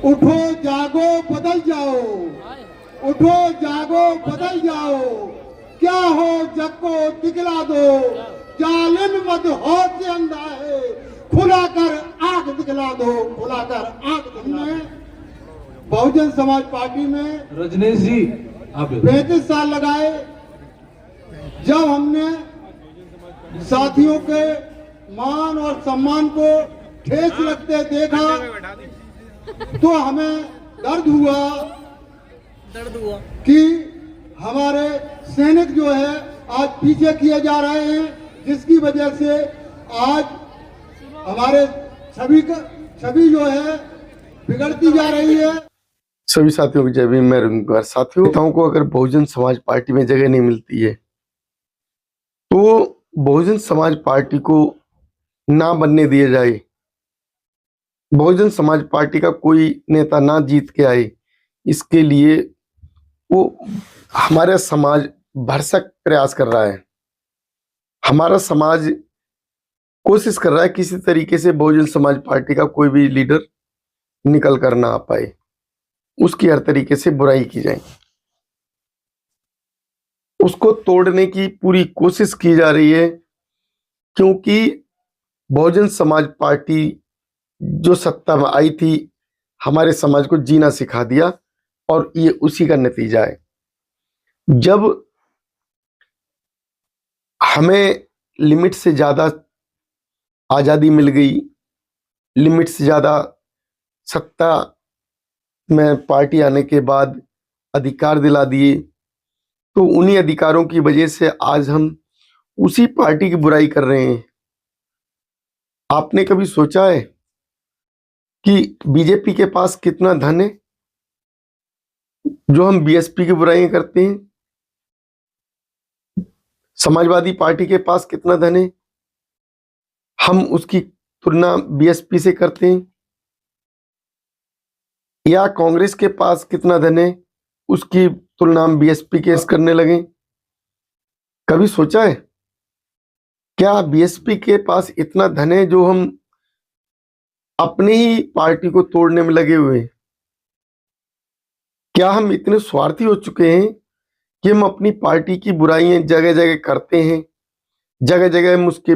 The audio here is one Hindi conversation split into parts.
उठो जागो बदल जाओ, उठो जागो बदल जाओ, क्या हो जग को दिखला दो, जालिम मदहोश से अंधा है, खुला कर आग दिखला दो, खुला कर आग दिखला दो। बहुजन समाज पार्टी में रजनीश जी आप 35 साल लगाए। जब हमने साथियों के मान और सम्मान को ठेस लगते देखा तो हमें दर्द हुआ कि हमारे सैनिक जो है आज पीछे किए जा रहे हैं, जिसकी वजह से आज हमारे छवि जो है बिगड़ती जा रही है। सभी साथियों को जय भीम। मैं रविंद्र। साथियों, नेताओं को अगर बहुजन समाज पार्टी में जगह नहीं मिलती है तो बहुजन समाज पार्टी को ना बनने दिया जाए, बहुजन समाज पार्टी का कोई नेता ना जीत के आए, इसके लिए वो हमारा समाज भरसक प्रयास कर रहा है। हमारा समाज कोशिश कर रहा है किसी तरीके से बहुजन समाज पार्टी का कोई भी लीडर निकल कर ना आ पाए, उसकी हर तरीके से बुराई की जाए, उसको तोड़ने की पूरी कोशिश की जा रही है। क्योंकि बहुजन समाज पार्टी जो सत्ता में आई थी, हमारे समाज को जीना सिखा दिया और ये उसी का नतीजा है। जब हमें लिमिट से ज्यादा आजादी मिल गई, लिमिट से ज्यादा सत्ता में पार्टी आने के बाद अधिकार दिला दिए, तो उन्हीं अधिकारों की वजह से आज हम उसी पार्टी की बुराई कर रहे हैं। आपने कभी सोचा है कि बीजेपी के पास कितना धन है जो हम बीएसपी की बुराइयां करते हैं? समाजवादी पार्टी के पास कितना धन है, हम उसकी तुलना बीएसपी से करते हैं? या कांग्रेस के पास कितना धन है, उसकी तुलना हम बीएसपी के करने लगे? कभी सोचा है क्या बीएसपी के पास इतना धन है जो हम अपनी ही पार्टी को तोड़ने में लगे हुए हैं? क्या हम इतने स्वार्थी हो चुके हैं कि हम अपनी पार्टी की बुराइयां जगह जगह करते हैं, जगह जगह हम उसके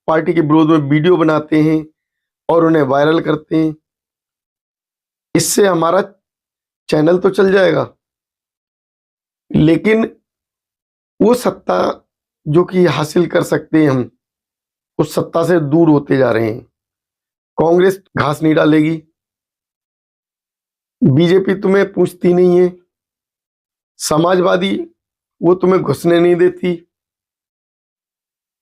पार्टी के विरोध में वीडियो बनाते हैं और उन्हें वायरल करते हैं? इससे हमारा चैनल तो चल जाएगा, लेकिन वो सत्ता जो कि हासिल कर सकते हैं हम, उस सत्ता से दूर होते जा रहे हैं। कांग्रेस घास नहीं डालेगी, बीजेपी तुम्हें पूछती नहीं है, समाजवादी वो तुम्हें घुसने नहीं देती।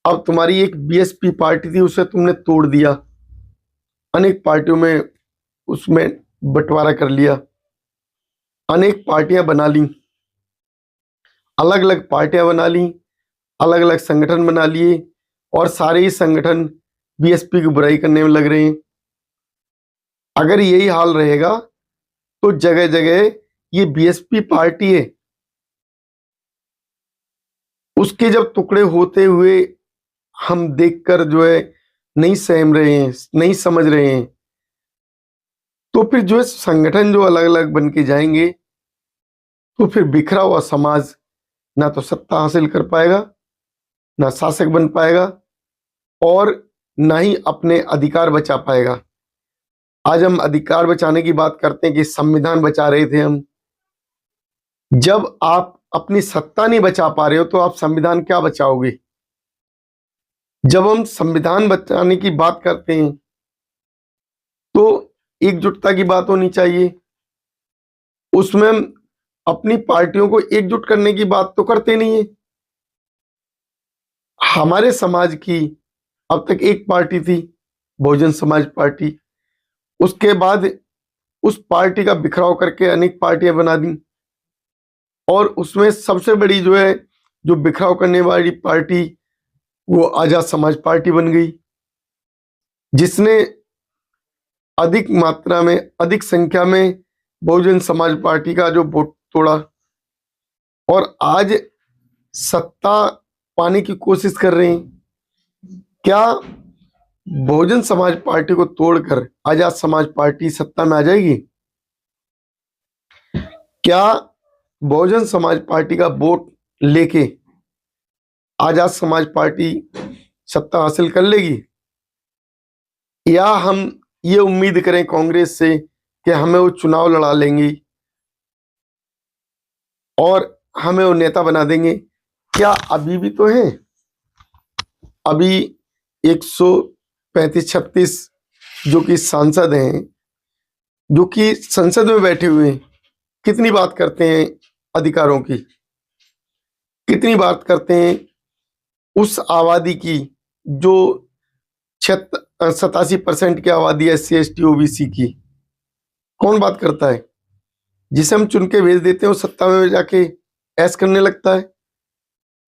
अब तुम्हारी एक बीएसपी पार्टी थी, उसे तुमने तोड़ दिया, अनेक पार्टियों में उसमें बंटवारा कर लिया, अनेक पार्टियां बना ली, अलग अलग पार्टियां बना ली, अलग अलग संगठन बना लिए और सारे ही संगठन बीएसपी की बुराई करने में लग रहे हैं। अगर यही हाल रहेगा तो जगह जगह ये बीएसपी पार्टी है, उसके जब टुकड़े होते हुए हम देखकर जो है नहीं सहम रहे हैं, नहीं समझ रहे हैं, तो फिर जो है संगठन जो अलग अलग बन के जाएंगे तो फिर बिखरा हुआ समाज ना तो सत्ता हासिल कर पाएगा, ना शासक बन पाएगा और ना ही अपने अधिकार बचा पाएगा। आज हम अधिकार बचाने की बात करते हैं कि संविधान बचा रहे थे हम। जब आप अपनी सत्ता नहीं बचा पा रहे हो तो आप संविधान क्या बचाओगे? जब हम संविधान बचाने की बात करते हैं तो एकजुटता की बात होनी चाहिए, उसमें हम अपनी पार्टियों को एकजुट करने की बात तो करते नहीं है। हमारे समाज की अब तक एक पार्टी थी, बहुजन समाज पार्टी, उसके बाद उस पार्टी का बिखराव करके अनेक पार्टियां बना दी और उसमें सबसे बड़ी जो है जो बिखराव करने वाली पार्टी वो आजाद समाज पार्टी बन गई, जिसने अधिक मात्रा में, अधिक संख्या में बहुजन समाज पार्टी का जो वोट तोड़ा और आज सत्ता पाने की कोशिश कर रहे हैं। क्या बहुजन समाज पार्टी को तोड़कर आजाद समाज पार्टी सत्ता में आ जाएगी? क्या बहुजन समाज पार्टी का वोट लेके आजाद समाज पार्टी सत्ता हासिल कर लेगी, या हम ये उम्मीद करें कांग्रेस से कि हमें वो चुनाव लड़ा लेंगी और हमें वो नेता बना देंगे? क्या अभी भी तो है, अभी 135-36 जो कि सांसद हैं, जो कि संसद में बैठे हुए हैं, कितनी बात करते हैं अधिकारों की, कितनी बात करते हैं उस आबादी की जो 87% की आबादी है SC ST OBC की। कौन बात करता है? जिसे हम चुन के भेज देते हैं वो सत्ता में जाके ऐश करने लगता है,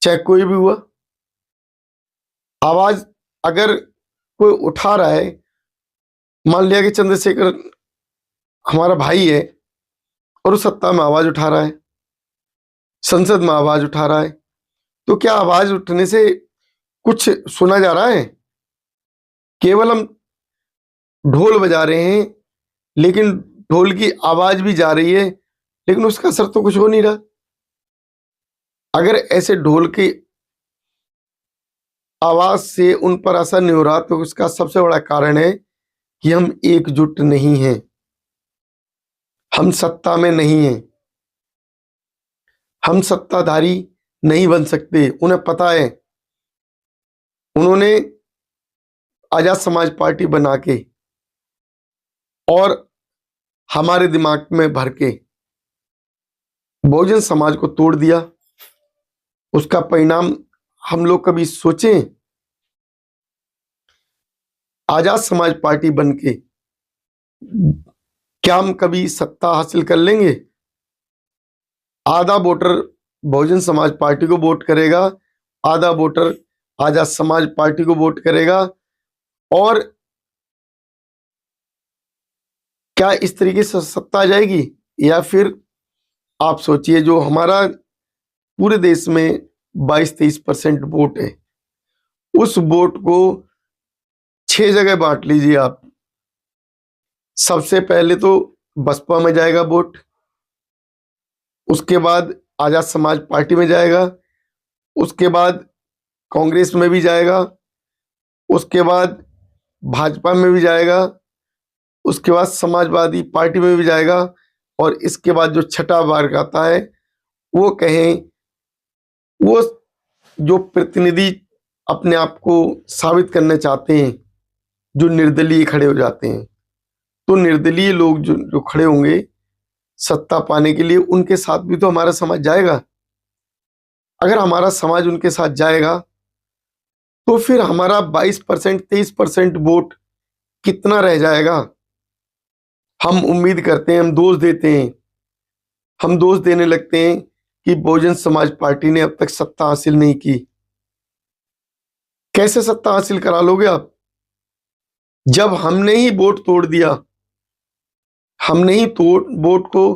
चाहे कोई भी हुआ। आवाज अगर कोई उठा रहा है, मान लिया कि चंद्रशेखर हमारा भाई है और वो सत्ता में आवाज उठा रहा है, संसद में आवाज उठा रहा है, तो क्या आवाज उठने से कुछ सुना जा रहा है? केवल हम ढोल बजा रहे हैं, लेकिन ढोल की आवाज भी जा रही है, लेकिन उसका असर तो कुछ हो नहीं रहा। अगर ऐसे ढोल की आवाज से उन पर असर नहीं हो रहा, तो उसका सबसे बड़ा कारण है कि हम एकजुट नहीं हैं, हम सत्ता में नहीं हैं, हम सत्ताधारी नहीं बन सकते। उन्हें पता है, उन्होंने आजाद समाज पार्टी बना के और हमारे दिमाग में भर के बहुजन समाज को तोड़ दिया। उसका परिणाम हम लोग कभी सोचें? आजाद समाज पार्टी बन के क्या हम कभी सत्ता हासिल कर लेंगे? आधा वोटर बहुजन समाज पार्टी को वोट करेगा, आधा वोटर आजाद समाज पार्टी को वोट करेगा। और क्या इस तरीके से सत्ता आ जाएगी? या फिर आप सोचिए, जो हमारा पूरे देश में 22-23% वोट है, उस वोट को 6 जगह बांट लीजिए आप। सबसे पहले तो बसपा में जाएगा वोट, उसके बाद आजाद समाज पार्टी में जाएगा, उसके बाद कांग्रेस में भी जाएगा, उसके बाद भाजपा में भी जाएगा, उसके बाद समाजवादी पार्टी में भी जाएगा, और इसके बाद जो छठा वर्ग आता है, वो कहें वो जो प्रतिनिधि अपने आप को साबित करना चाहते हैं, जो निर्दलीय खड़े हो जाते हैं, तो निर्दलीय लोग जो खड़े होंगे सत्ता पाने के लिए, उनके साथ भी तो हमारा समाज जाएगा। अगर हमारा समाज उनके साथ जाएगा तो फिर हमारा 22% 23% वोट कितना रह जाएगा? हम उम्मीद करते हैं, हम दोष देते हैं, हम दोष देने लगते हैं कि बहुजन समाज पार्टी ने अब तक सत्ता हासिल नहीं की। कैसे सत्ता हासिल करा लोगे आप, जब हमने ही वोट तोड़ दिया, हमने ही वोट को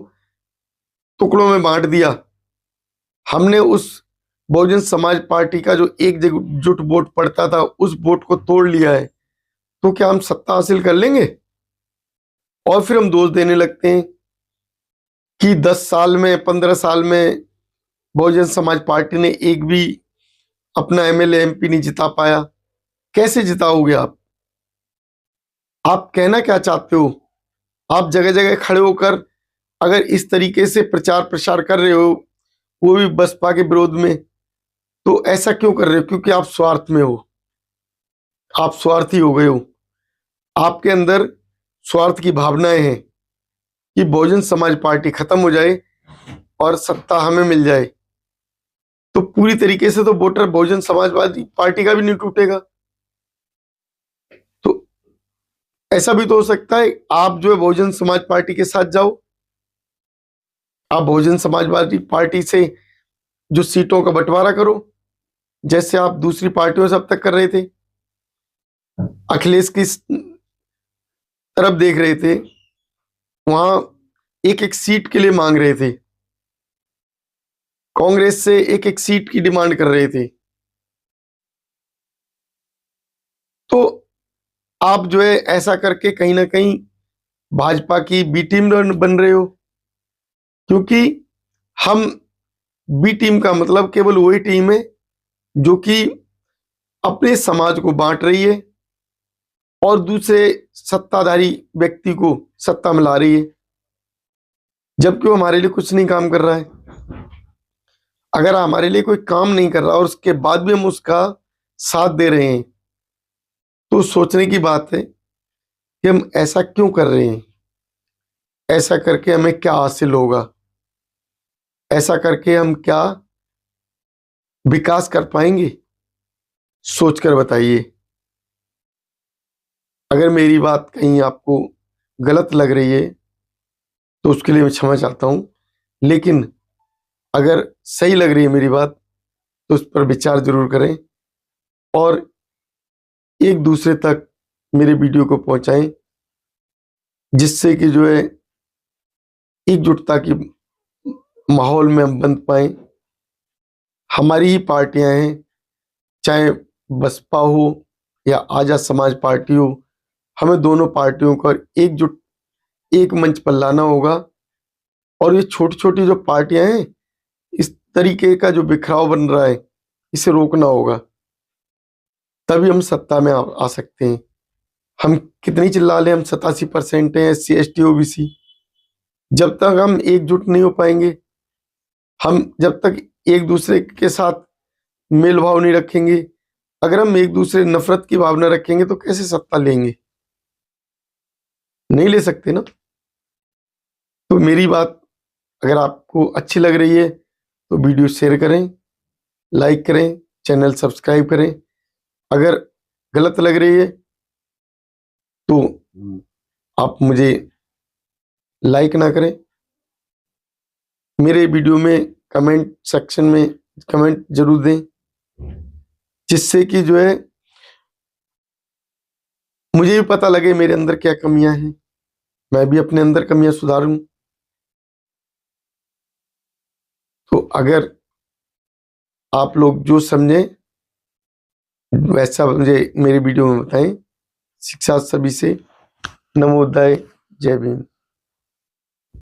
टुकड़ों में बांट दिया, हमने उस बहुजन समाज पार्टी का जो एकजुट वोट पड़ता था उस वोट को तोड़ लिया है, तो क्या हम सत्ता हासिल कर लेंगे? और फिर हम दोष देने लगते हैं कि 10 साल में 15 साल में बहुजन समाज पार्टी ने एक भी अपना MLA MP नहीं जिता पाया। कैसे जिताओगे आप? आप कहना क्या चाहते हो? आप जगह जगह खड़े होकर अगर इस तरीके से प्रचार प्रसार कर रहे हो, वो भी बसपा के विरोध में, तो ऐसा क्यों कर रहे हो? क्योंकि आप स्वार्थ में हो, आप स्वार्थी हो गए हो, आपके अंदर स्वार्थ की भावनाएं हैं कि बहुजन समाज पार्टी खत्म हो जाए और सत्ता हमें मिल जाए, तो पूरी तरीके से तो वोटर बहुजन समाजवादी पार्टी का भी नहीं टूटेगा। तो ऐसा भी तो हो सकता है आप जो है बहुजन समाज पार्टी के साथ जाओ, आप बहुजन समाजवादी पार्टी से जो सीटों का बंटवारा करो, जैसे आप दूसरी पार्टियों से अब तक कर रहे थे। अखिलेश की तरफ देख रहे थे, वहां एक एक सीट के लिए मांग रहे थे, कांग्रेस से एक एक सीट की डिमांड कर रहे थे। तो आप जो है ऐसा करके कहीं ना कहीं भाजपा की बी टीम बन रहे हो। क्योंकि हम बी टीम का मतलब केवल वही टीम है जो कि अपने समाज को बांट रही है और दूसरे सत्ताधारी व्यक्ति को सत्ता में ला रही है, जबकि वो हमारे लिए कुछ नहीं काम कर रहा है। अगर हमारे लिए कोई काम नहीं कर रहा और उसके बाद भी हम उसका साथ दे रहे हैं तो सोचने की बात है कि हम ऐसा क्यों कर रहे हैं, ऐसा करके हमें क्या हासिल होगा, ऐसा करके हम क्या विकास कर पाएंगे, सोचकर बताइए। अगर मेरी बात कहीं आपको गलत लग रही है तो उसके लिए मैं क्षमा चाहता हूं, लेकिन अगर सही लग रही है मेरी बात तो उस पर विचार जरूर करें और एक दूसरे तक मेरे वीडियो को पहुंचाएं, जिससे कि जो है एकजुटता की माहौल में हम बंध पाए। हमारी ही पार्टियां हैं, चाहे बसपा हो या आजाद समाज पार्टी हो, हमें दोनों पार्टियों को एकजुट एक मंच पर लाना होगा। और ये छोटी छोटी जो पार्टियां हैं, इस तरीके का जो बिखराव बन रहा है, इसे रोकना होगा, तभी हम सत्ता में आ सकते हैं। हम कितनी चिल्ला लें, हम 87% हैं SC ST OBC, जब तक हम एकजुट नहीं हो पाएंगे, हम जब तक एक दूसरे के साथ मेल भाव नहीं रखेंगे, अगर हम एक दूसरे नफरत की भावना रखेंगे तो कैसे सत्ता लेंगे? नहीं ले सकते ना। तो मेरी बात अगर आपको अच्छी लग रही है तो वीडियो शेयर करें, लाइक करें, चैनल सब्सक्राइब करें। अगर गलत लग रही है तो आप मुझे लाइक ना करें, मेरे वीडियो में कमेंट सेक्शन में कमेंट जरूर दें, जिससे कि जो है मुझे भी पता लगे मेरे अंदर क्या कमियां हैं, मैं भी अपने अंदर कमियां सुधारूं। तो अगर आप लोग जो समझें वैसा मुझे मेरे वीडियो में बताएं। शिक्षा सभी से। नमोदय। जय भीम।